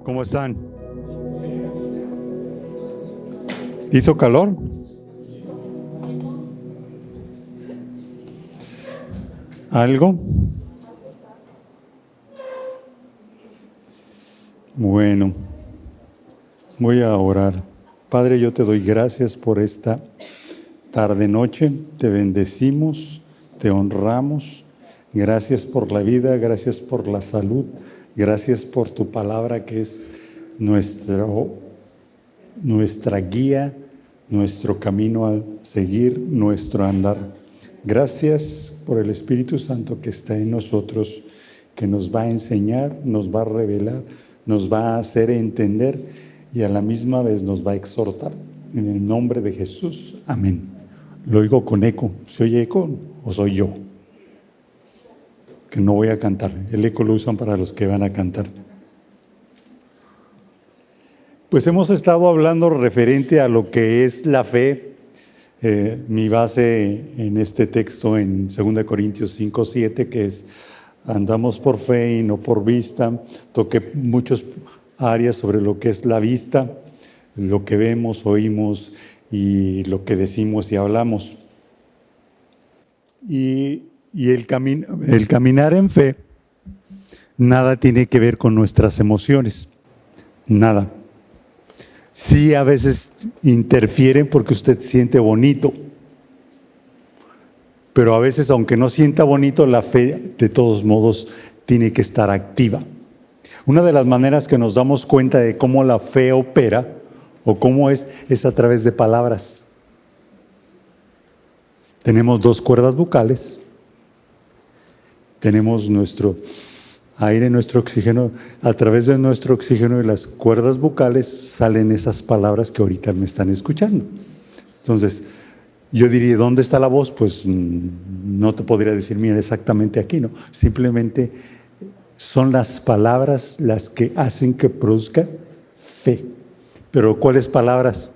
¿Cómo están? ¿Hizo calor? ¿Algo? Bueno, voy a orar. Padre, yo te doy gracias por esta tarde-noche. Te bendecimos, te honramos. Gracias por la vida, gracias por la salud. Gracias por tu palabra que es nuestra guía, nuestro camino a seguir, nuestro andar. Gracias por el Espíritu Santo que está en nosotros, que nos va a enseñar, nos va a revelar, nos va a hacer entender y a la misma vez nos va a exhortar. En el nombre de Jesús, amén. Lo oigo con eco. ¿Se oye eco o soy yo? Que no voy a cantar. El eco lo usan para los que van a cantar. Pues hemos estado hablando referente a lo que es la fe. Mi base en este texto en 2 Corintios 5:7, que es andamos por fe y no por vista. Toqué muchas áreas sobre lo que es la vista, lo que vemos, oímos y lo que decimos y hablamos. Y el caminar en fe, nada tiene que ver con nuestras emociones, nada. Sí, a veces interfieren porque usted siente bonito, pero a veces, aunque no sienta bonito, la fe de todos modos tiene que estar activa. Una de las maneras que nos damos cuenta de cómo la fe opera o cómo es a través de palabras. Tenemos 2 cuerdas vocales. Tenemos nuestro aire, nuestro oxígeno. A través de nuestro oxígeno y las cuerdas vocales salen esas palabras que ahorita me están escuchando. Entonces, yo diría, ¿dónde está la voz? Pues no te podría decir, mira, exactamente aquí, ¿no? Simplemente son las palabras las que hacen que produzca fe. ¿Pero cuáles palabras?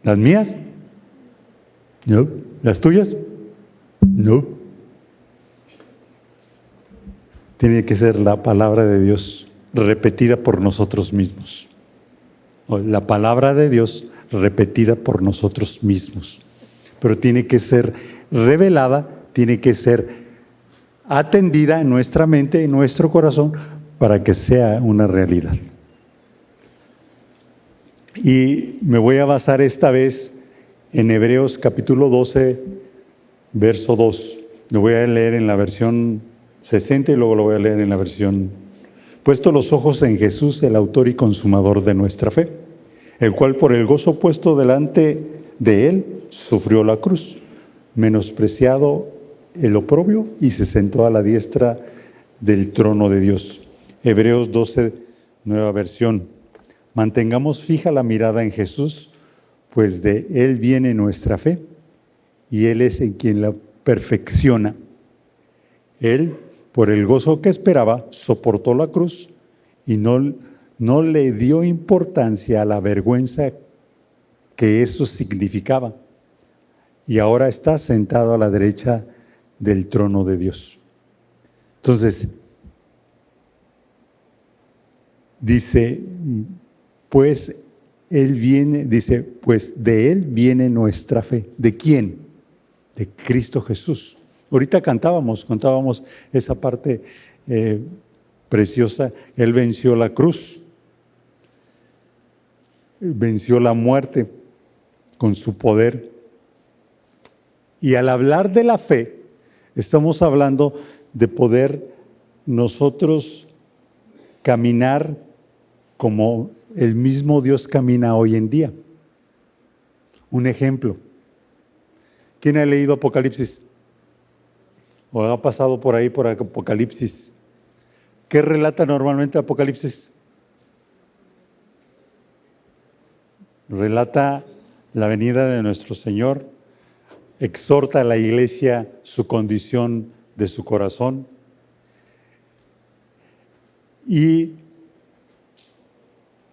¿Las mías? No. ¿Las tuyas? No. Tiene que ser la palabra de Dios repetida por nosotros mismos. O la palabra de Dios repetida por nosotros mismos. Pero tiene que ser revelada, tiene que ser atendida en nuestra mente, en nuestro corazón, para que sea una realidad. Y me voy a basar esta vez en Hebreos capítulo 12, verso 2. Lo voy a leer en la versión 60 y luego lo voy a leer en la versión: puesto los ojos en Jesús, el autor y consumador de nuestra fe, el cual por el gozo puesto delante de él sufrió la cruz, menospreciado el oprobio, y se sentó a la diestra del trono de Dios. Hebreos 12, nueva versión: mantengamos fija la mirada en Jesús, pues de él viene nuestra fe y él es en quien la perfecciona. Él, por el gozo que esperaba, soportó la cruz y no le dio importancia a la vergüenza que eso significaba. Y ahora está sentado a la derecha del trono de Dios. Entonces, dice, pues de él viene nuestra fe. ¿De quién? De Cristo Jesús. Ahorita contábamos esa parte preciosa. Él venció la cruz, venció la muerte con su poder. Y al hablar de la fe, estamos hablando de poder nosotros caminar como el mismo Dios camina hoy en día. Un ejemplo. ¿Quién ha leído Apocalipsis? ¿O ha pasado por ahí por Apocalipsis? ¿Qué relata normalmente Apocalipsis? Relata la venida de nuestro Señor, exhorta a la iglesia su condición de su corazón y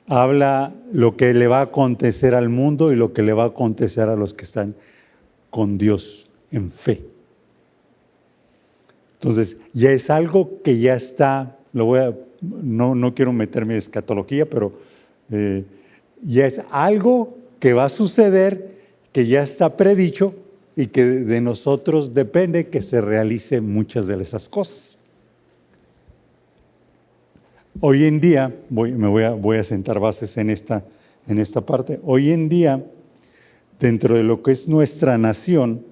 habla lo que le va a acontecer al mundo y lo que le va a acontecer a los que están con Dios en fe. Entonces, ya es algo que ya está, lo voy a no quiero meterme en escatología, pero ya es algo que va a suceder, que ya está predicho y que de nosotros depende que se realice muchas de esas cosas. Hoy en día, voy a sentar bases en esta parte. Hoy en día, dentro de lo que es nuestra nación,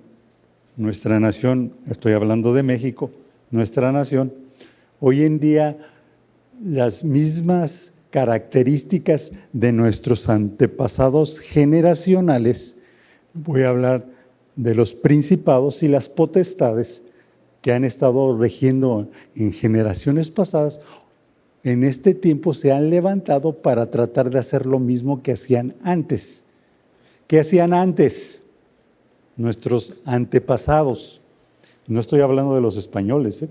estoy hablando de México, nuestra nación, hoy en día las mismas características de nuestros antepasados generacionales, voy a hablar de los principados y las potestades que han estado regiendo en generaciones pasadas, en este tiempo se han levantado para tratar de hacer lo mismo que hacían antes. ¿Qué hacían antes? Nuestros antepasados. No estoy hablando de los españoles.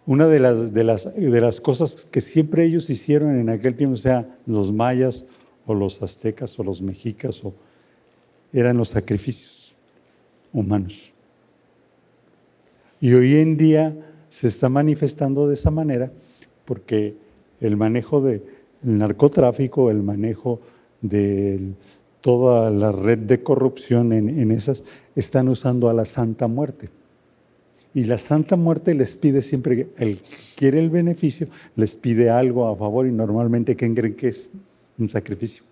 Una de las cosas que siempre ellos hicieron en aquel tiempo, sea los mayas o los aztecas o los mexicas, eran los sacrificios humanos. Y hoy en día se está manifestando de esa manera porque el manejo del narcotráfico, el manejo de toda la red de corrupción en esas, están usando a la Santa Muerte. Y la Santa Muerte les pide siempre, el que quiere el beneficio, les pide algo a favor y normalmente, ¿quién creen que es? Un sacrificio.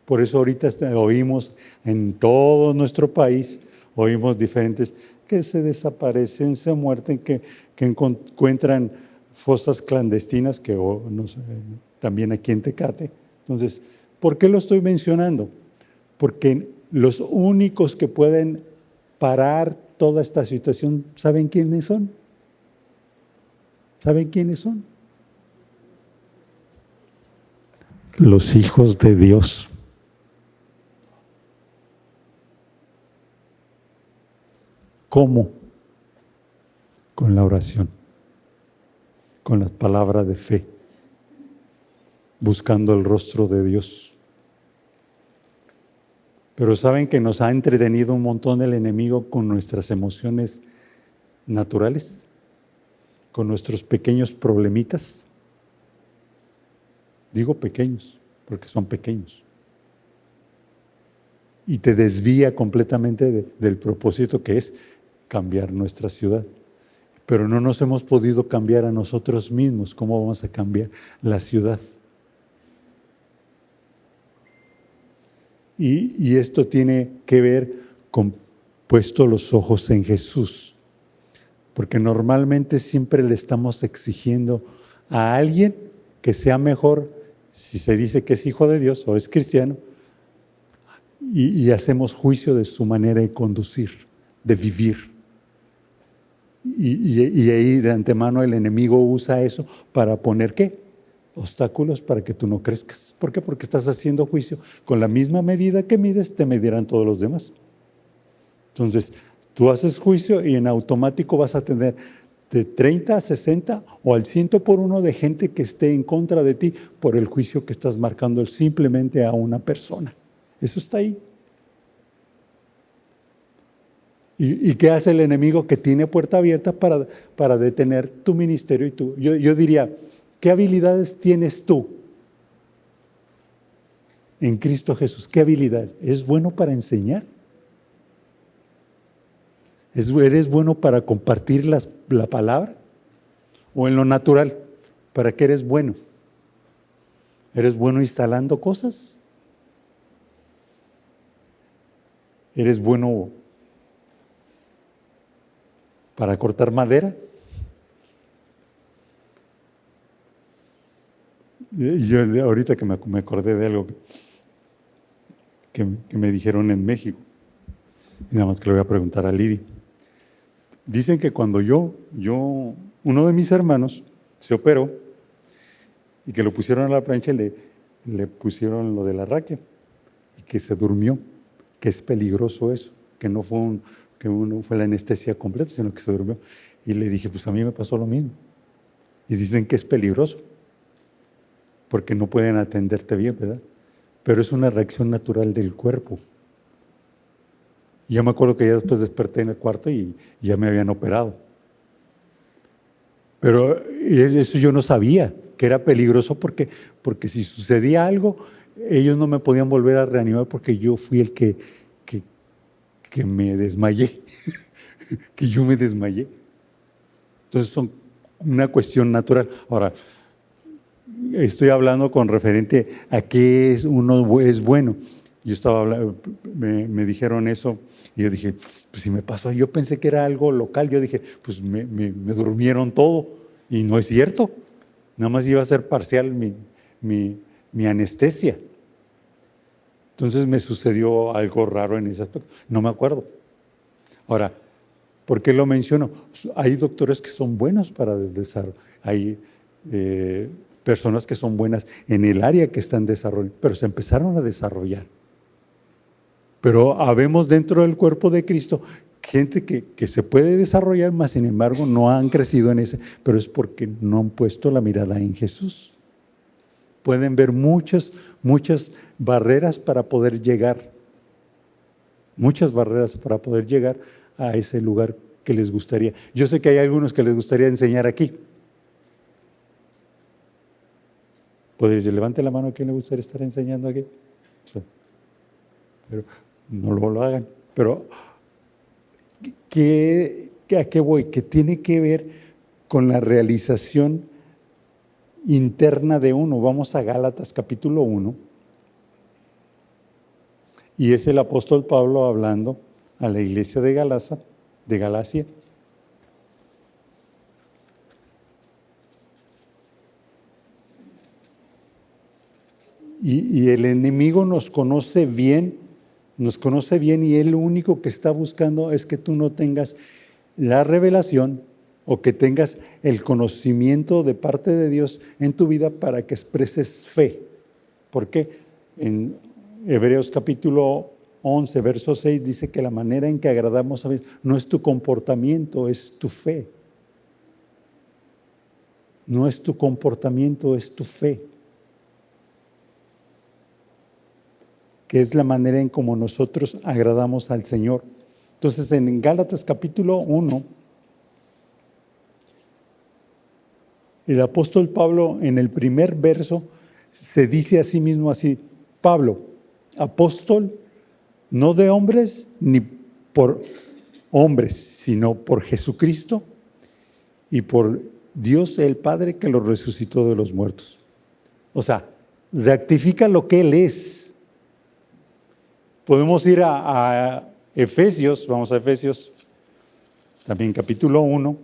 Por eso ahorita oímos en todo nuestro país, oímos diferentes que se desaparecen, se muerten, que encuentran fosas clandestinas, que no sé, también aquí en Tecate. Entonces, ¿por qué lo estoy mencionando? Porque los únicos que pueden parar toda esta situación, ¿saben quiénes son? ¿Saben quiénes son? Los hijos de Dios. ¿Cómo? Con la oración, con las palabras de fe, buscando el rostro de Dios. Pero ¿saben que nos ha entretenido un montón el enemigo con nuestras emociones naturales? Con nuestros pequeños problemitas. Digo pequeños, porque son pequeños. Y te desvía completamente del propósito que es cambiar nuestra ciudad. Pero no nos hemos podido cambiar a nosotros mismos. ¿Cómo vamos a cambiar la ciudad? Y esto tiene que ver con puesto los ojos en Jesús. Porque normalmente siempre le estamos exigiendo a alguien que sea mejor, si se dice que es hijo de Dios o es cristiano, y hacemos juicio de su manera de conducir, de vivir. Y ahí de antemano el enemigo usa eso para poner ¿qué? Obstáculos para que tú no crezcas. ¿Por qué? Porque estás haciendo juicio. Con la misma medida que mides, te medirán todos los demás. Entonces, tú haces juicio y en automático vas a tener de 30 a 60 o al 100 por 1 de gente que esté en contra de ti por el juicio que estás marcando simplemente a una persona. Eso está ahí. ¿Y qué hace el enemigo? Que tiene puerta abierta para detener tu ministerio y tú. Yo diría, ¿qué habilidades tienes tú en Cristo Jesús? ¿Qué habilidad? ¿Es bueno para enseñar? ¿Eres bueno para compartir la palabra? ¿O en lo natural? ¿Para qué eres bueno? ¿Eres bueno instalando cosas? ¿Eres bueno para cortar madera? Yo ahorita que me acordé de algo que me dijeron en México, y nada más que le voy a preguntar a Lidia. Dicen que cuando uno de mis hermanos se operó y que lo pusieron a la plancha y le pusieron lo de la raquia y que se durmió, que es peligroso eso, que no fue fue la anestesia completa, sino que se durmió. Y le dije, pues a mí me pasó lo mismo. Y dicen que es peligroso, porque no pueden atenderte bien, ¿verdad? Pero es una reacción natural del cuerpo. Y yo me acuerdo que ya después desperté en el cuarto y ya me habían operado. Pero eso yo no sabía, que era peligroso porque si sucedía algo, ellos no me podían volver a reanimar porque yo fui el que me desmayé, que yo me desmayé. Entonces son una cuestión natural. Ahora, estoy hablando con referente a qué uno es bueno. Yo estaba hablando, me dijeron eso y yo dije, pues si me pasó, yo pensé que era algo local. Yo dije, pues me durmieron todo y no es cierto. Nada más iba a ser parcial mi anestesia. Entonces me sucedió algo raro en ese aspecto. No me acuerdo. Ahora, ¿por qué lo menciono? Hay doctores que son buenos para desarrollar. Hay personas que son buenas en el área que están desarrollando, pero se empezaron a desarrollar. Pero habemos dentro del cuerpo de Cristo gente que se puede desarrollar, mas sin embargo no han crecido en ese, pero es porque no han puesto la mirada en Jesús. Pueden ver muchas barreras para poder llegar, a ese lugar que les gustaría. Yo sé que hay algunos que les gustaría enseñar aquí. ¿Podría decir, levante la mano a quien le gustaría estar enseñando aquí? O sea, pero no lo hagan. Pero, ¿a qué voy? Que tiene que ver con la realización interna de uno. Vamos a Gálatas capítulo 1. Y es el apóstol Pablo hablando a la iglesia de Galacia. Y el enemigo nos conoce bien y él lo único que está buscando es que tú no tengas la revelación o que tengas el conocimiento de parte de Dios en tu vida para que expreses fe. ¿Por qué? En Hebreos capítulo 11, verso 6 dice que la manera en que agradamos a Dios no es tu comportamiento, es tu fe. No es tu comportamiento, es tu fe. Que es la manera en como nosotros agradamos al Señor. Entonces en Gálatas capítulo 1, el apóstol Pablo en el primer verso se dice a sí mismo así: Pablo, apóstol, no de hombres ni por hombres, sino por Jesucristo y por Dios el Padre que lo resucitó de los muertos. O sea, rectifica lo que Él es. Podemos ir a Efesios, vamos a Efesios, también capítulo 1,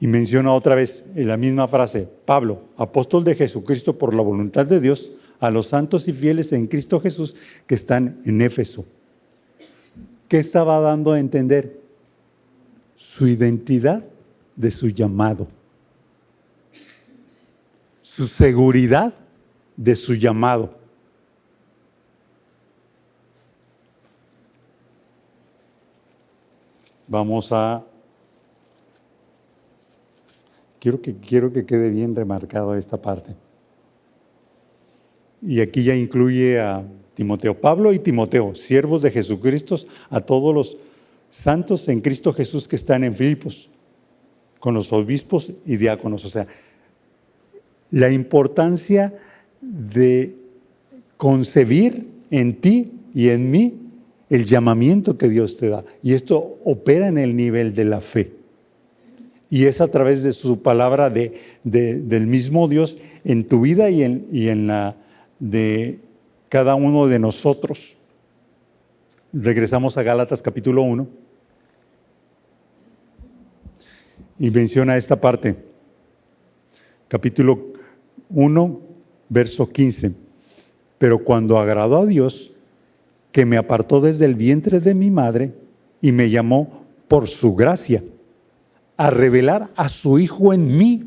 y menciona otra vez en la misma frase: Pablo, apóstol de Jesucristo por la voluntad de Dios, a los santos y fieles en Cristo Jesús que están en Éfeso. ¿Qué estaba dando a entender? Su identidad de su llamado, su seguridad de su llamado. Quiero que quede bien remarcado esta parte. Y aquí ya incluye a Timoteo. Pablo y Timoteo, siervos de Jesucristo, a todos los santos en Cristo Jesús que están en Filipos, con los obispos y diáconos. O sea, la importancia de concebir en ti y en mí el llamamiento que Dios te da. Y esto opera en el nivel de la fe. Y es a través de su palabra del mismo Dios en tu vida y en la de cada uno de nosotros. Regresamos a Gálatas capítulo 1 y menciona esta parte. Capítulo 1, verso 15. Pero cuando agradó a Dios, que me apartó desde el vientre de mi madre y me llamó por su gracia a revelar a su Hijo en mí,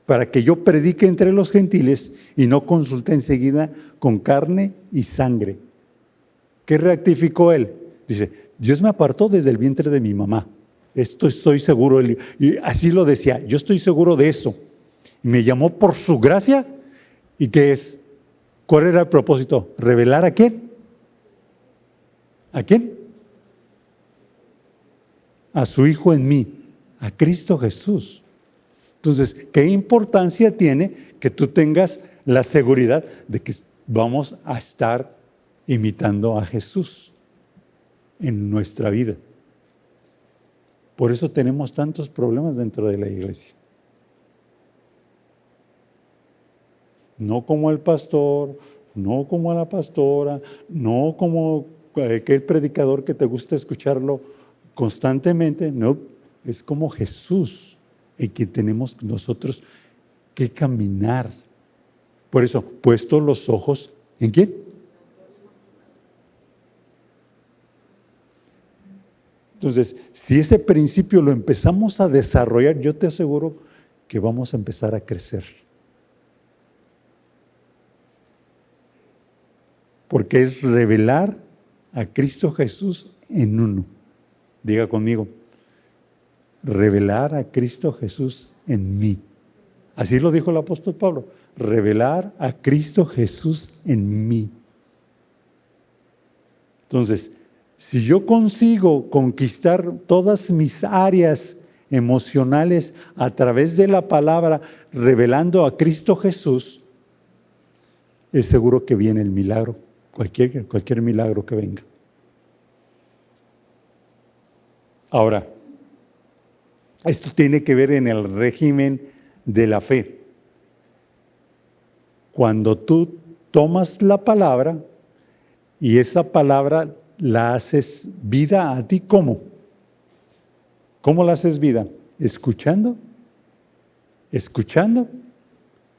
para que yo predique entre los gentiles y no consulte enseguida con carne y sangre. ¿Qué rectificó él? Dice: Dios me apartó desde el vientre de mi mamá. Esto estoy seguro. Y así lo decía: yo estoy seguro de eso. Y me llamó por su gracia. ¿Y qué es? ¿Cuál era el propósito? ¿Revelar a quién? ¿A quién? a su Hijo en mí, a Cristo Jesús. Entonces, ¿qué importancia tiene que tú tengas la seguridad de que vamos a estar imitando a Jesús en nuestra vida? Por eso tenemos tantos problemas dentro de la iglesia. No como el pastor, no como a la pastora, no como aquel predicador que te gusta escucharlo constantemente, no, es como Jesús en quien tenemos nosotros que caminar. Por eso, puesto los ojos, ¿en quién? Entonces, si ese principio lo empezamos a desarrollar, yo te aseguro que vamos a empezar a crecer. Porque es revelar a Cristo Jesús en uno. Diga conmigo, revelar a Cristo Jesús en mí. Así lo dijo el apóstol Pablo, revelar a Cristo Jesús en mí. Entonces, si yo consigo conquistar todas mis áreas emocionales a través de la palabra, revelando a Cristo Jesús, es seguro que viene el milagro, cualquier milagro que venga. Ahora, esto tiene que ver en el régimen de la fe. Cuando tú tomas la palabra y esa palabra la haces vida a ti, ¿cómo? ¿Cómo la haces vida? Escuchando, escuchando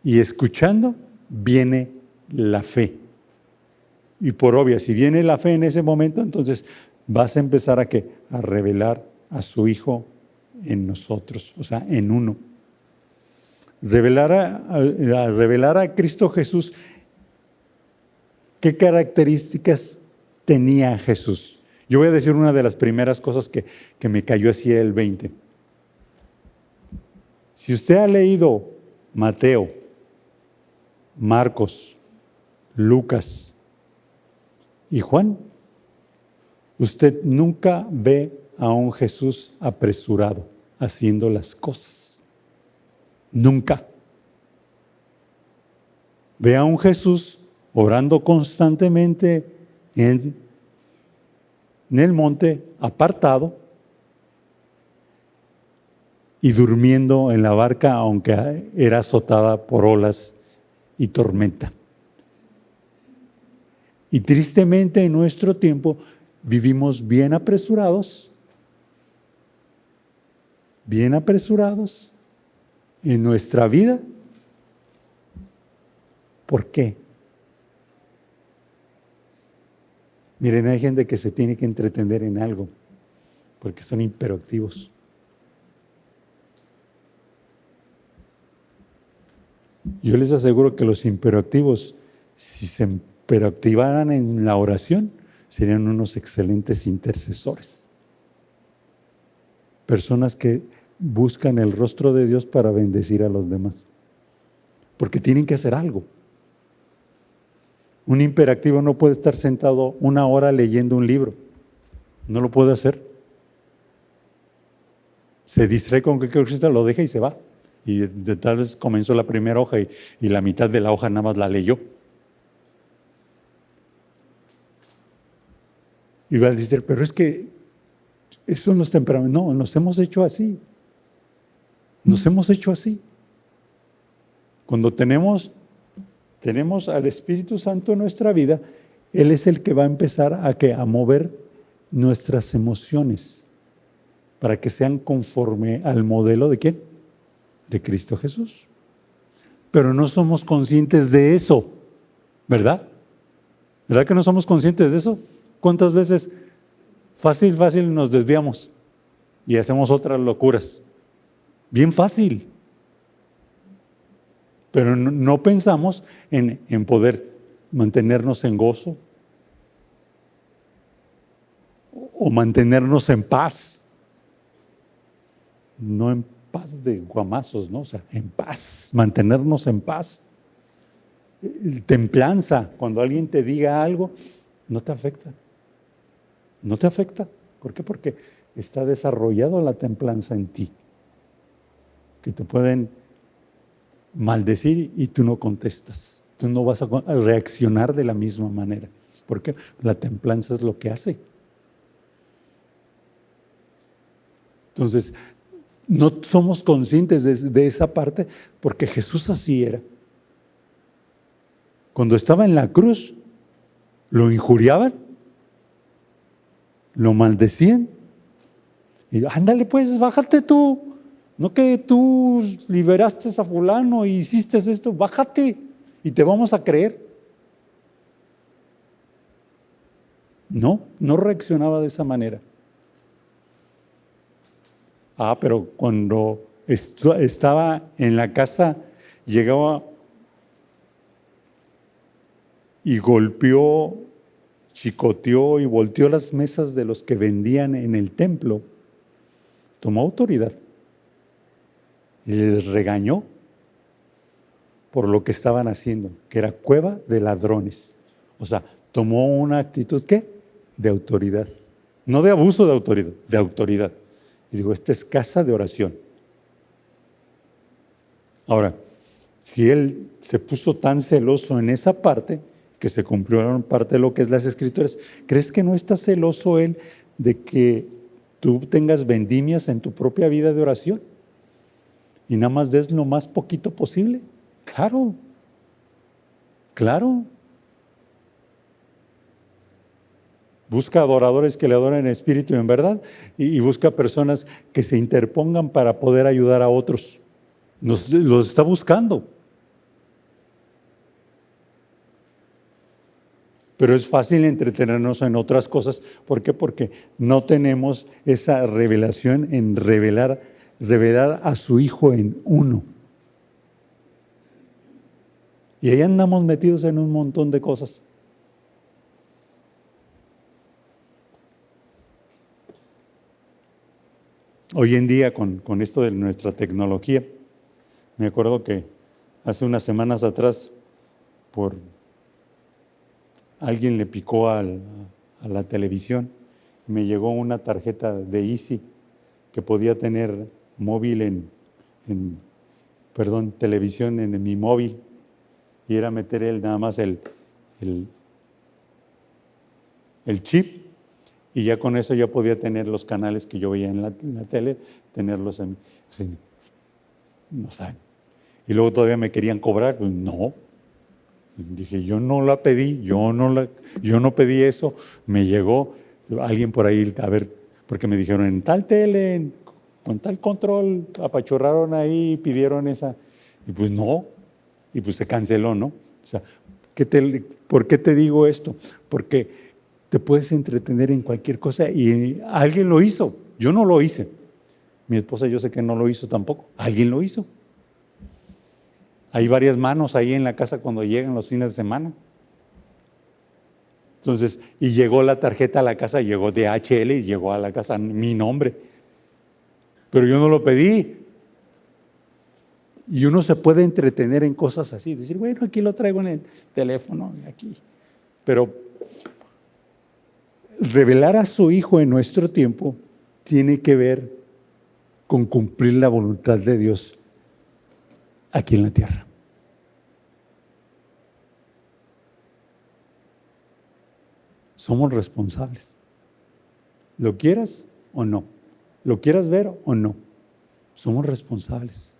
y escuchando viene la fe. Y por obvia, si viene la fe en ese momento, entonces vas a empezar a revelar a su Hijo en nosotros, o sea, en uno. Revelar a Cristo Jesús, ¿qué características tenía Jesús? Yo voy a decir una de las primeras cosas que me cayó así el 20. Si usted ha leído Mateo, Marcos, Lucas y Juan, usted nunca ve a un Jesús apresurado haciendo las cosas. Nunca. Ve a un Jesús orando constantemente en el monte, apartado, y durmiendo en la barca, aunque era azotada por olas y tormenta. Y tristemente en nuestro tiempo vivimos bien apresurados en nuestra vida. ¿Por qué? Miren, hay gente que se tiene que entretener en algo, porque son hiperactivos. Yo les aseguro que los hiperactivos, si se hiperactivaran en la oración, serían unos excelentes intercesores. Personas que buscan el rostro de Dios para bendecir a los demás, porque tienen que hacer algo. Un hiperactivo no puede estar sentado 1 hora leyendo un libro, no lo puede hacer. Se distrae con cualquier cosa, lo deja y se va. Y tal vez comenzó la primera hoja y la mitad de la hoja nada más la leyó. Y va a decir, pero es que eso son los temperamentos. No, nos hemos hecho así. Nos hemos hecho así. Cuando tenemos al Espíritu Santo en nuestra vida, Él es el que va a empezar a mover nuestras emociones para que sean conforme al modelo ¿de quién? De Cristo Jesús. Pero no somos conscientes de eso, ¿verdad? ¿Verdad que no somos conscientes de eso? ¿Cuántas veces fácil nos desviamos y hacemos otras locuras? Bien fácil. Pero no pensamos en poder mantenernos en gozo o mantenernos en paz. No en paz de guamazos, ¿no? O sea, en paz, mantenernos en paz. Templanza, cuando alguien te diga algo, no te afecta. No te afecta. ¿Por qué? Porque está desarrollado la templanza en ti. Que te pueden maldecir y tú no contestas. Tú no vas a reaccionar de la misma manera. Porque la templanza es lo que hace. Entonces, no somos conscientes de esa parte porque Jesús así era. Cuando estaba en la cruz, lo injuriaban, lo maldecían. Y ándale pues, bájate tú. No que tú liberaste a fulano y hiciste esto, bájate y te vamos a creer. No reaccionaba de esa manera. Pero cuando estaba en la casa, llegaba y golpeó, chicoteó y volteó las mesas de los que vendían en el templo. Tomó autoridad y les regañó por lo que estaban haciendo, que era cueva de ladrones. O sea, tomó una actitud, ¿qué? De autoridad. No de abuso de autoridad, de autoridad. Y digo, esta es casa de oración. Ahora, si él se puso tan celoso en esa parte, que se cumplió parte de lo que es las Escrituras, ¿crees que no está celoso él de que tú tengas vendimias en tu propia vida de oración? Y nada más des lo más poquito posible. Claro, claro. Busca adoradores que le adoren en espíritu y en verdad, y busca personas que se interpongan para poder ayudar a otros. Los está buscando. Pero es fácil entretenernos en otras cosas. ¿Por qué? Porque no tenemos esa revelación en revelar a su Hijo en uno. Y ahí andamos metidos en un montón de cosas. Hoy en día, con esto de nuestra tecnología, me acuerdo que hace unas semanas atrás, alguien le picó a la televisión, y me llegó una tarjeta de Easy que podía tener móvil televisión en mi móvil, y era meter nada más el chip. Y ya con eso ya podía tener los canales que yo veía en la tele, tenerlos no saben. Y luego todavía me querían cobrar. Pues no. Dije, yo no la pedí, yo no pedí eso. Me llegó alguien por ahí, a ver, porque me dijeron, en tal tele, con tal control, apachurraron ahí, pidieron esa. Y pues no. Y pues se canceló, ¿no? O sea, ¿por qué te digo esto? Porque te puedes entretener en cualquier cosa y alguien lo hizo. Yo no lo hice. Mi esposa yo sé que no lo hizo tampoco. Alguien lo hizo. Hay varias manos ahí en la casa cuando llegan los fines de semana. Entonces, y llegó la tarjeta a la casa, llegó DHL y llegó a la casa mi nombre. Pero yo no lo pedí. Y uno se puede entretener en cosas así. Decir, bueno, aquí lo traigo en el teléfono, aquí. Pero revelar a su Hijo en nuestro tiempo tiene que ver con cumplir la voluntad de Dios aquí en la tierra. Somos responsables. ¿Lo quieras o no? ¿Lo quieras ver o no? Somos responsables.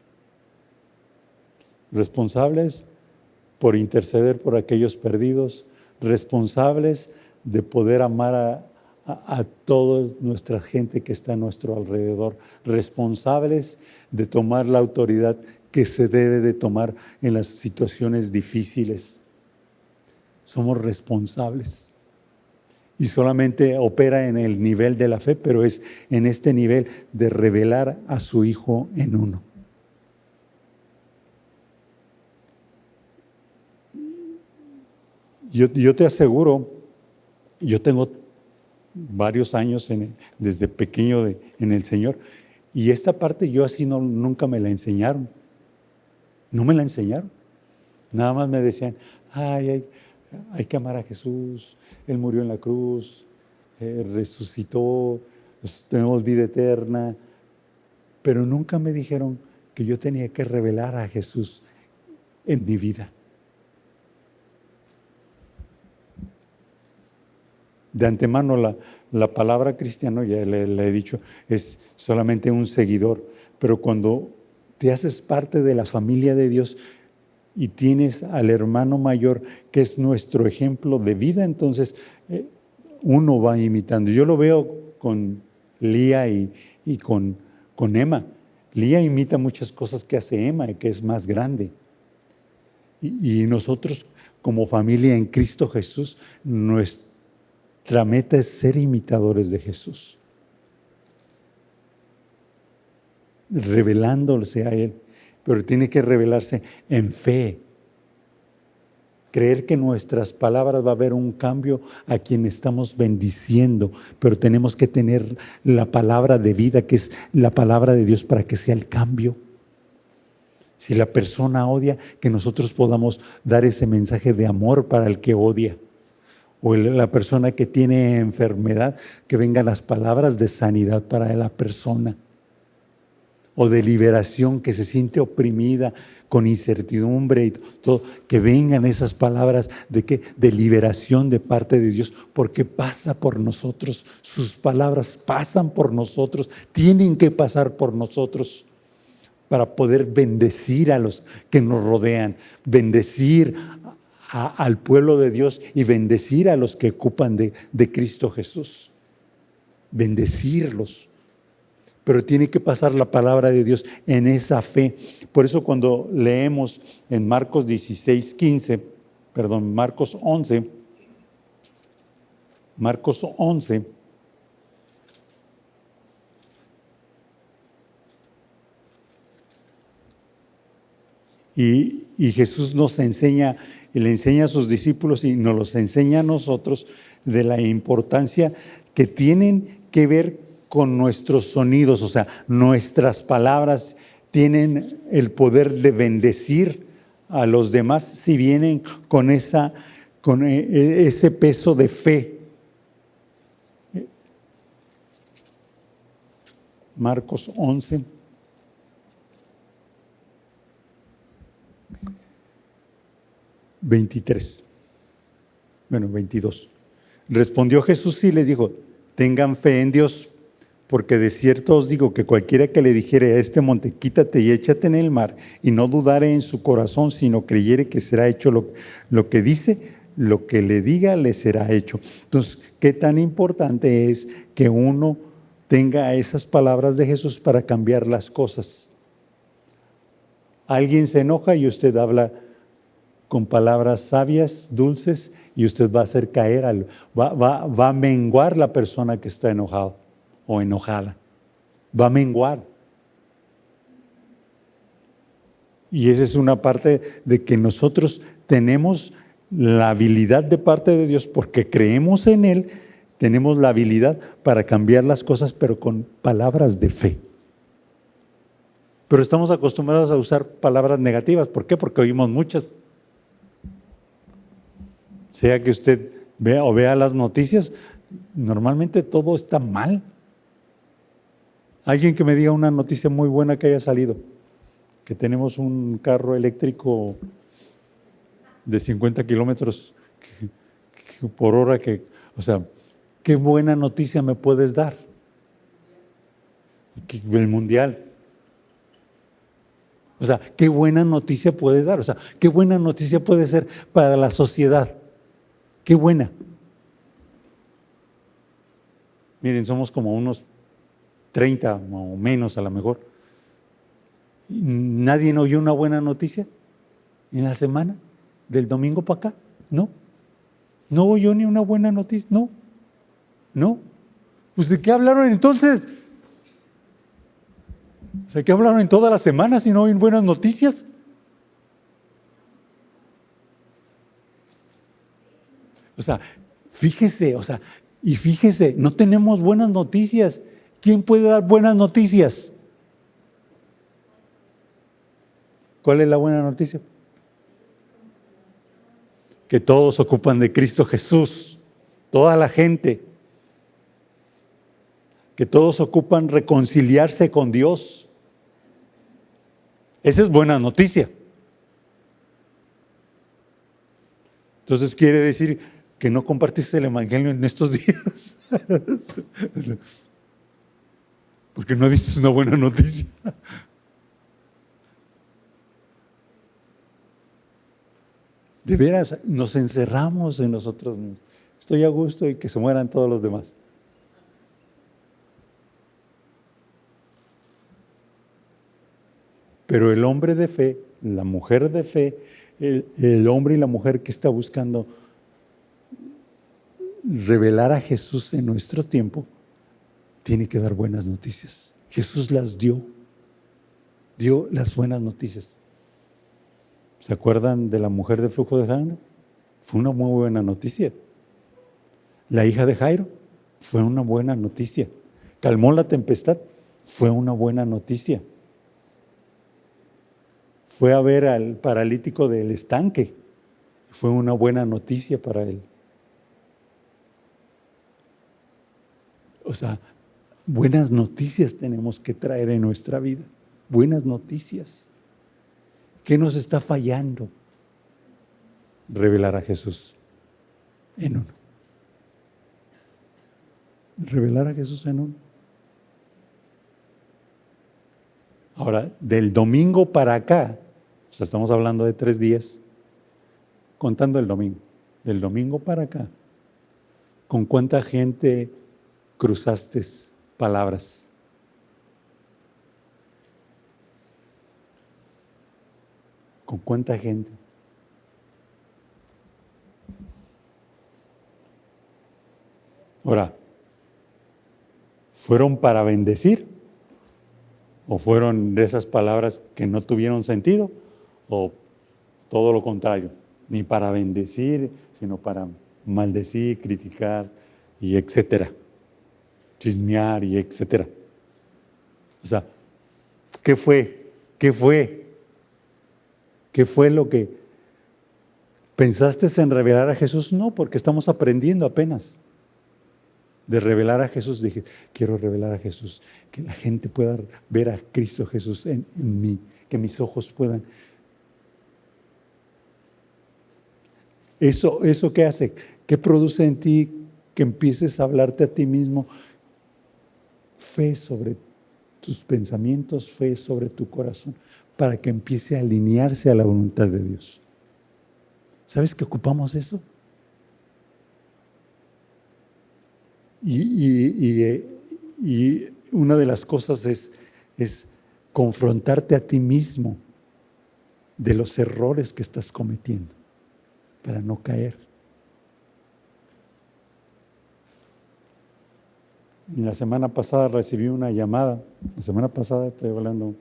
Responsables por interceder por aquellos perdidos, responsables de poder amar a toda nuestra gente que está a nuestro alrededor, responsables de tomar la autoridad que se debe de tomar en las situaciones difíciles. Somos responsables. Y solamente opera en el nivel de la fe, pero es en este nivel de revelar a su Hijo en uno. Yo te aseguro, yo tengo varios años desde pequeño en el Señor, y esta parte yo así nunca me la enseñaron. No me la enseñaron. Nada más me decían, hay que amar a Jesús, Él murió en la cruz, resucitó, pues, tenemos vida eterna, pero nunca me dijeron que yo tenía que revelar a Jesús en mi vida. De antemano la palabra cristiano, ya le he dicho, es solamente un seguidor, pero cuando te haces parte de la familia de Dios y tienes al hermano mayor que es nuestro ejemplo de vida, entonces uno va imitando. Yo lo veo con Lía y con Emma. Lía imita muchas cosas que hace Emma, que es más grande. Y nosotros como familia en Cristo Jesús, nuestra meta es ser imitadores de Jesús, revelándose a Él, pero tiene que revelarse en fe. Creer que en nuestras palabras va a haber un cambio a quien estamos bendiciendo, pero tenemos que tener la palabra de vida, que es la palabra de Dios, para que sea el cambio. Si la persona odia, que nosotros podamos dar ese mensaje de amor para el que odia. O la persona que tiene enfermedad, que vengan las palabras de sanidad para la persona. O de liberación, que se siente oprimida, con incertidumbre y todo, que vengan esas palabras de liberación de parte de Dios, porque pasa por nosotros, sus palabras pasan por nosotros, tienen que pasar por nosotros para poder bendecir a los que nos rodean, bendecir al pueblo de Dios y bendecir a los que ocupan de Cristo Jesús, bendecirlos. Pero tiene que pasar la palabra de Dios en esa fe. Por eso cuando leemos en Marcos 11, y Jesús nos enseña, y le enseña a sus discípulos y nos los enseña a nosotros de la importancia que tienen que ver con nuestros sonidos, o sea, nuestras palabras tienen el poder de bendecir a los demás si vienen con ese peso de fe. Marcos 11. Bueno, 22. Respondió Jesús y les dijo: tengan fe en Dios, porque de cierto os digo que cualquiera que le dijere a este monte, quítate y échate en el mar, y no dudare en su corazón, sino creyere que será hecho lo que dice, lo que le diga le será hecho. Entonces, ¿qué tan importante es que uno tenga esas palabras de Jesús para cambiar las cosas? Alguien se enoja y usted habla con palabras sabias, dulces, y usted va a hacer caer, va a menguar la persona que está enojado o enojada. Va a menguar. Y esa es una parte de que nosotros tenemos la habilidad de parte de Dios, porque creemos en Él, tenemos la habilidad para cambiar las cosas, pero con palabras de fe. Pero estamos acostumbrados a usar palabras negativas. ¿Por qué? Porque oímos muchas. Sea que usted vea las noticias, normalmente todo está mal. Alguien que me diga una noticia muy buena que haya salido, que tenemos un carro eléctrico de 50 kilómetros por hora, o sea, ¿qué buena noticia me puedes dar? El mundial. O sea, ¿qué buena noticia puedes dar? O sea, ¿qué buena noticia puede ser para la sociedad? ¡Qué buena! Miren, somos como unos 30 o menos a lo mejor. ¿Nadie oyó una buena noticia en la semana? ¿Del domingo para acá? No. ¿No oyó ni una buena noticia? No. Pues ¿de qué hablaron entonces? O sea, ¿qué hablaron en toda la semana si no oyen buenas noticias? O sea, fíjese, no tenemos buenas noticias. ¿Quién puede dar buenas noticias? ¿Cuál es la buena noticia? Que todos ocupan de Cristo Jesús, toda la gente. que todos ocupan reconciliarse con Dios. Esa es buena noticia. Entonces quiere decir que no compartiste el evangelio en estos días. Porque no diste una buena noticia. De veras, nos encerramos en nosotros mismos. Estoy a gusto y que se mueran todos los demás. Pero el hombre de fe, la mujer de fe, el hombre y la mujer que está buscando revelar a Jesús en nuestro tiempo, tiene que dar buenas noticias. Jesús las dio las buenas noticias. ¿Se acuerdan de la mujer de flujo de sangre? Fue una muy buena noticia. La hija de Jairo fue una buena noticia. Calmó la tempestad, fue una buena noticia. Fue a ver al paralítico del estanque, fue una buena noticia para él. O sea, buenas noticias tenemos que traer en nuestra vida. Buenas noticias. ¿Qué nos está fallando? Revelar a Jesús en uno. Revelar a Jesús en uno. Ahora, del domingo para acá, o sea, estamos hablando de 3 días, contando el domingo. Del domingo para acá, ¿con cuánta gente cruzaste palabras? ¿Con cuánta gente? Ahora, ¿fueron para bendecir? ¿O fueron de esas palabras que no tuvieron sentido? ¿O todo lo contrario? Ni para bendecir, sino para maldecir, criticar y etcétera. Chismear y etcétera. O sea, ¿qué fue? ¿Qué fue? ¿Qué fue lo que pensaste en revelar a Jesús? No, porque estamos aprendiendo apenas. De revelar a Jesús, dije, quiero revelar a Jesús, que la gente pueda ver a Cristo Jesús en mí, que mis ojos puedan. ¿Eso qué hace? ¿Qué produce en ti que empieces a hablarte a ti mismo? Fe sobre tus pensamientos, fe sobre tu corazón, para que empiece a alinearse a la voluntad de Dios. ¿Sabes que ocupamos eso? Y una de las cosas es confrontarte a ti mismo de los errores que estás cometiendo para no caer. La semana pasada recibí una llamada, la semana pasada estoy hablando,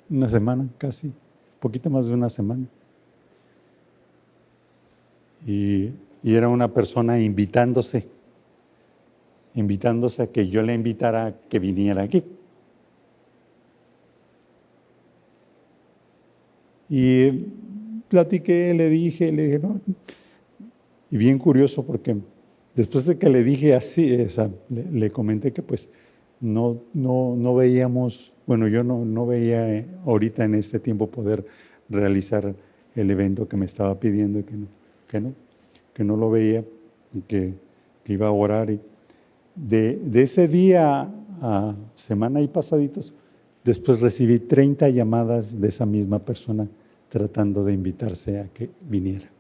una semana casi, poquito más de una semana. Y era una persona invitándose a que yo le invitara a que viniera aquí. Y platiqué, le dije, no. Y bien curioso porque después de que le dije así, le comenté que pues no veíamos, bueno, yo no veía ahorita en este tiempo poder realizar el evento que me estaba pidiendo y que no lo veía, y que iba a orar. Y de ese día a semana y pasaditos, después recibí 30 llamadas de esa misma persona tratando de invitarse a que viniera.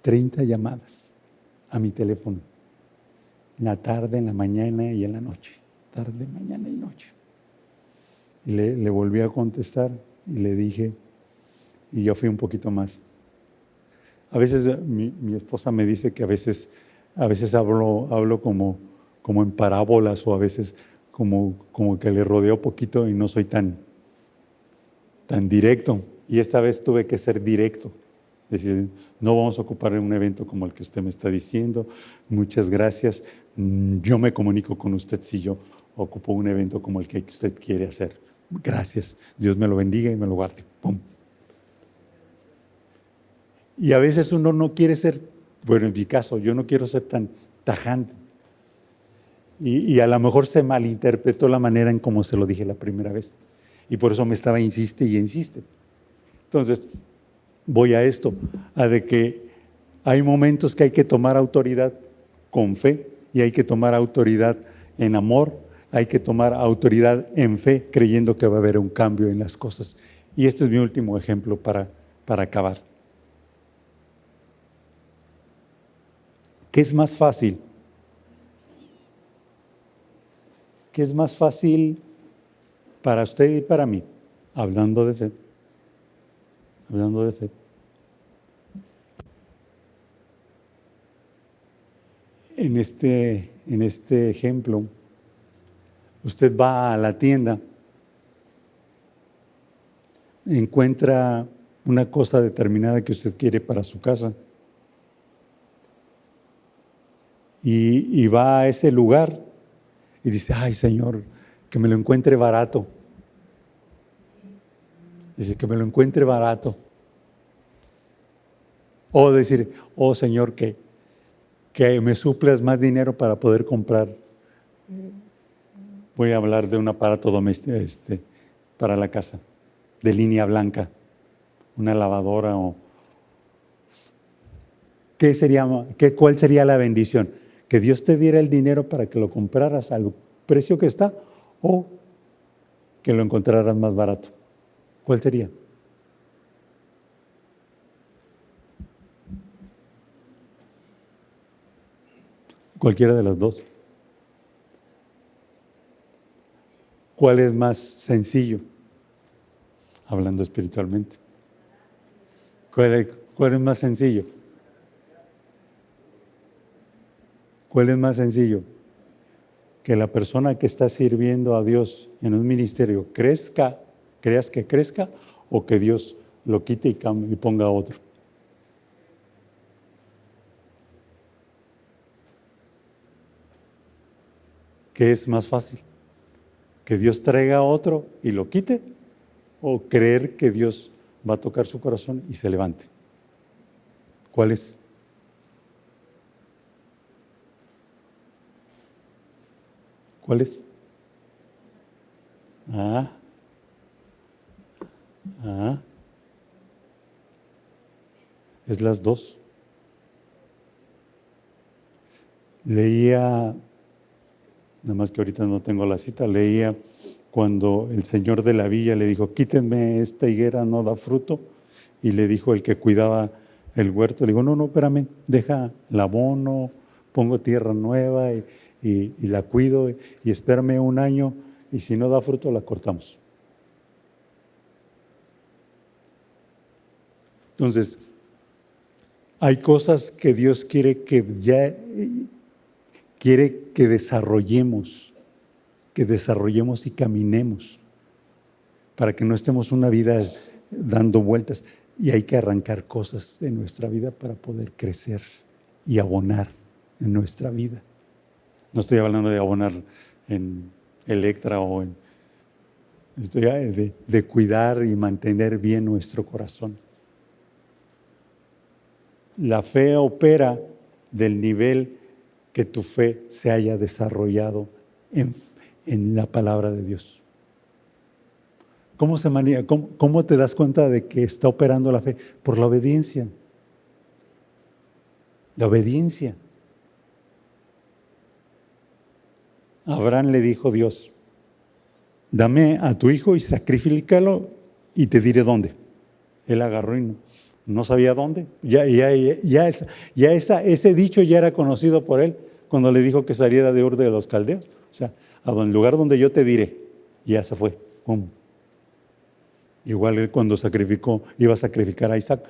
30 llamadas a mi teléfono, en la tarde, en la mañana y en la noche. Tarde, mañana y noche. Y le volví a contestar y le dije, y yo fui un poquito más. A veces mi esposa me dice que a veces hablo como en parábolas, o a veces como que le rodeo poquito y no soy tan directo. Y esta vez tuve que ser directo. Es decir, no vamos a ocupar un evento como el que usted me está diciendo. Muchas gracias. Yo me comunico con usted si yo ocupo un evento como el que usted quiere hacer. Gracias. Dios me lo bendiga y me lo guarde. ¡Pum! Y a veces uno no quiere ser Bueno, en mi caso, yo no quiero ser tan tajante. Y a lo mejor se malinterpretó la manera en cómo se lo dije la primera vez. Y por eso me estaba insiste y insiste. Entonces, voy a esto, a de que hay momentos que hay que tomar autoridad con fe y hay que tomar autoridad en amor, hay que tomar autoridad en fe, creyendo que va a haber un cambio en las cosas. Y este es mi último ejemplo para acabar. ¿Qué es más fácil? ¿Qué es más fácil para usted y para mí? Hablando de fe. Hablando de fe. En este ejemplo, usted va a la tienda, encuentra una cosa determinada que usted quiere para su casa y va a ese lugar y dice, ay Señor, que me lo encuentre barato. Dice, que me lo encuentre barato. O decir, oh Señor, que me suplas más dinero para poder comprar. Voy a hablar de un aparato doméstico para la casa, de línea blanca, una lavadora o... ¿Cuál sería la bendición? ¿Que Dios te diera el dinero para que lo compraras al precio que está o que lo encontraras más barato? ¿Cuál sería? Cualquiera de las dos. ¿Cuál es más sencillo? Hablando espiritualmente. ¿Cuál es más sencillo? ¿Cuál es más sencillo? Que la persona que está sirviendo a Dios en un ministerio creas que crezca, o que Dios lo quite y ponga a otro. ¿Qué es más fácil? ¿Que Dios traiga a otro y lo quite? ¿O creer que Dios va a tocar su corazón y se levante? ¿Cuál es? ¿Cuál es? Es las dos. Leía, nada más que ahorita no tengo la cita, leía cuando el señor de la villa le dijo, quítenme esta higuera, no da fruto, y le dijo el que cuidaba el huerto, le dijo, no, espérame, deja el abono, pongo tierra nueva y la cuido, y espérame un año, y si no da fruto la cortamos. Entonces, hay cosas que Dios quiere que desarrollemos y caminemos para que no estemos una vida dando vueltas, y hay que arrancar cosas de nuestra vida para poder crecer y abonar en nuestra vida. No estoy hablando de abonar en Electra estoy de cuidar y mantener bien nuestro corazón. La fe opera del nivel que tu fe se haya desarrollado en la palabra de Dios. ¿Cómo te das cuenta de que está operando la fe? Por la obediencia. La obediencia. A Abraham le dijo Dios, dame a tu hijo y sacrifícalo y te diré dónde. Él agarró y no sabía dónde. Ese dicho ya era conocido por él cuando le dijo que saliera de Ur de los Caldeos. O sea, al lugar donde yo te diré. Ya se fue. ¡Pum! Igual él cuando iba a sacrificar a Isaac,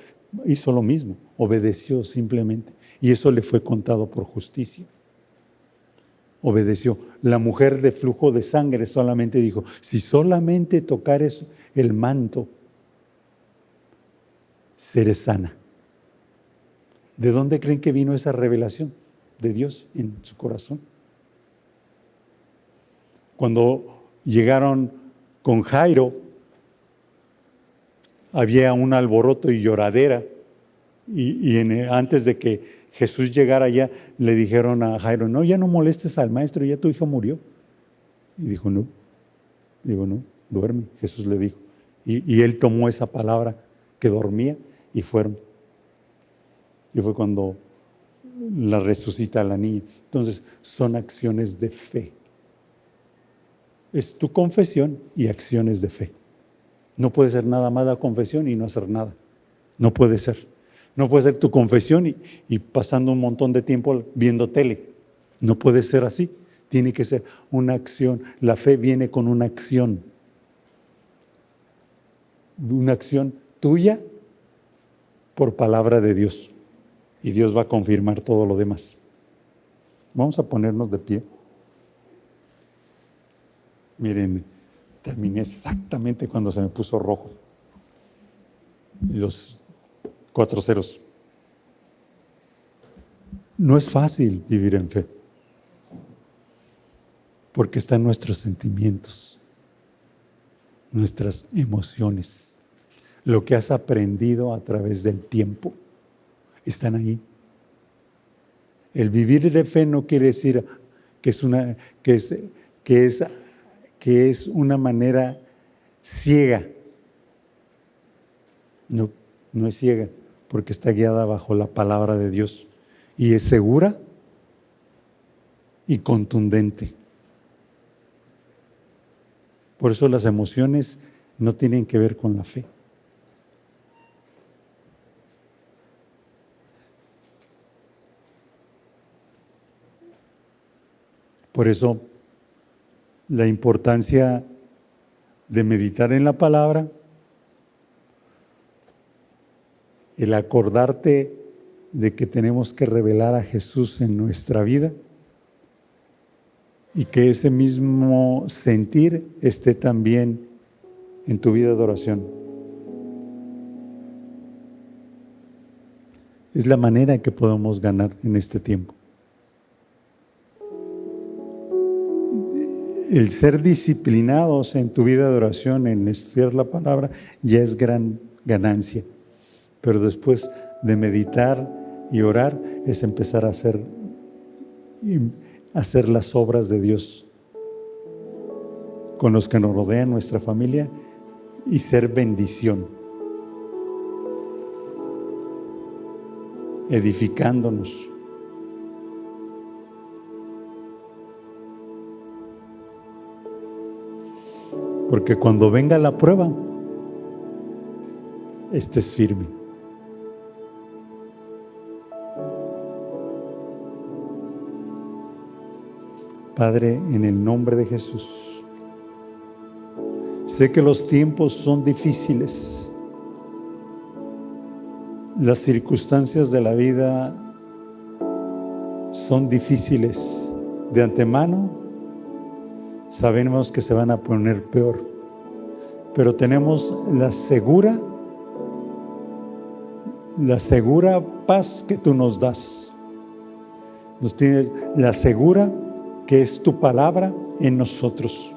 hizo lo mismo. Obedeció simplemente. Y eso le fue contado por justicia. Obedeció. La mujer de flujo de sangre solamente dijo, si solamente tocares el manto, seré sana. ¿De dónde creen que vino esa revelación de Dios en su corazón? Cuando llegaron con Jairo, había un alboroto y lloradera, y antes de que Jesús llegara allá, le dijeron a Jairo, no, ya no molestes al maestro, ya tu hijo murió. Y dijo, no, duerme. Jesús le dijo. Y él tomó esa palabra que dormía y fueron. Y fue cuando la resucita a la niña. Entonces, son acciones de fe. Es tu confesión y acciones de fe. No puede ser nada más la confesión y no hacer nada. No puede ser. No puede ser tu confesión y pasando un montón de tiempo viendo tele. No puede ser así. Tiene que ser una acción. La fe viene con una acción. Una acción tuya por palabra de Dios. Y Dios va a confirmar todo lo demás. Vamos a ponernos de pie. Miren, terminé exactamente cuando se me puso rojo. Los 4 ceros. No es fácil vivir en fe. Porque están nuestros sentimientos, nuestras emociones, lo que has aprendido a través del tiempo. Están ahí. El vivir de fe no quiere decir que es una manera ciega. No, no es ciega, porque está guiada bajo la palabra de Dios y es segura y contundente. Por eso las emociones no tienen que ver con la fe. Por eso la importancia de meditar en la palabra, el acordarte de que tenemos que revelar a Jesús en nuestra vida y que ese mismo sentir esté también en tu vida de oración. Es la manera en que podemos ganar en este tiempo. El ser disciplinados en tu vida de oración, en estudiar la palabra, ya es gran ganancia. Pero después de meditar y orar, es empezar a hacer las obras de Dios con los que nos rodean, nuestra familia, y ser bendición, edificándonos. Porque cuando venga la prueba, estés firme. Padre, en el nombre de Jesús, sé que los tiempos son difíciles. Las circunstancias de la vida son difíciles. De antemano, sabemos que se van a poner peor, pero tenemos la segura paz que tú nos das. Nos tienes la segura que es tu palabra en nosotros.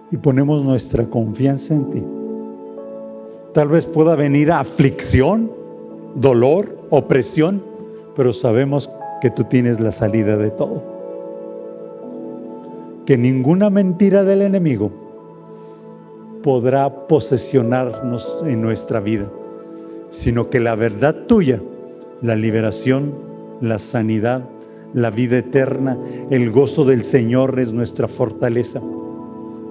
Y ponemos nuestra confianza en ti. Tal vez pueda venir aflicción, dolor, opresión, pero sabemos que tú tienes la salida de todo. Que ninguna mentira del enemigo podrá posesionarnos en nuestra vida, sino que la verdad tuya, la liberación, la sanidad, la vida eterna, el gozo del Señor es nuestra fortaleza.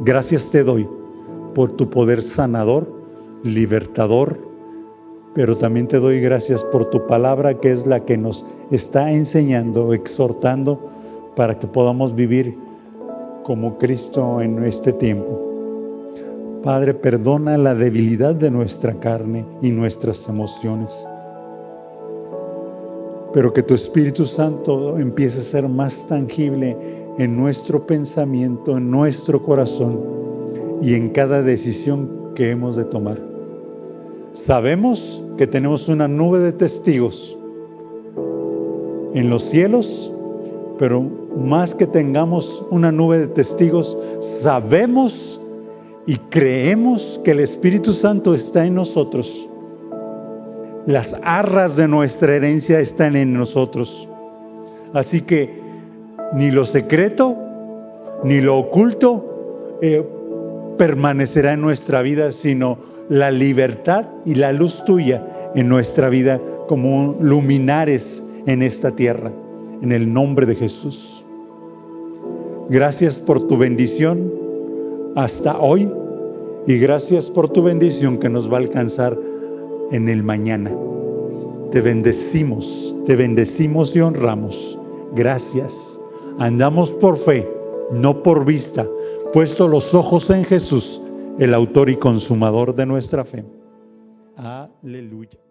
Gracias te doy por tu poder sanador, libertador, pero también te doy gracias por tu palabra, que es la que nos está enseñando, exhortando, para que podamos vivir como Cristo en este tiempo. Padre, perdona la debilidad de nuestra carne y nuestras emociones, pero que tu Espíritu Santo empiece a ser más tangible en nuestro pensamiento, en nuestro corazón y en cada decisión que hemos de tomar. Sabemos que tenemos una nube de testigos en los cielos, pero más que tengamos una nube de testigos, sabemos y creemos que el Espíritu Santo está en nosotros. las arras de nuestra herencia están en nosotros. Así que ni lo secreto, ni lo oculto permanecerá en nuestra vida, sino la libertad y la luz tuya en nuestra vida como luminares en esta tierra, en el nombre de Jesús. Gracias por tu bendición hasta hoy y gracias por tu bendición que nos va a alcanzar en el mañana. Te bendecimos y honramos. Gracias. Andamos por fe, no por vista, puesto los ojos en Jesús, el autor y consumador de nuestra fe. Aleluya.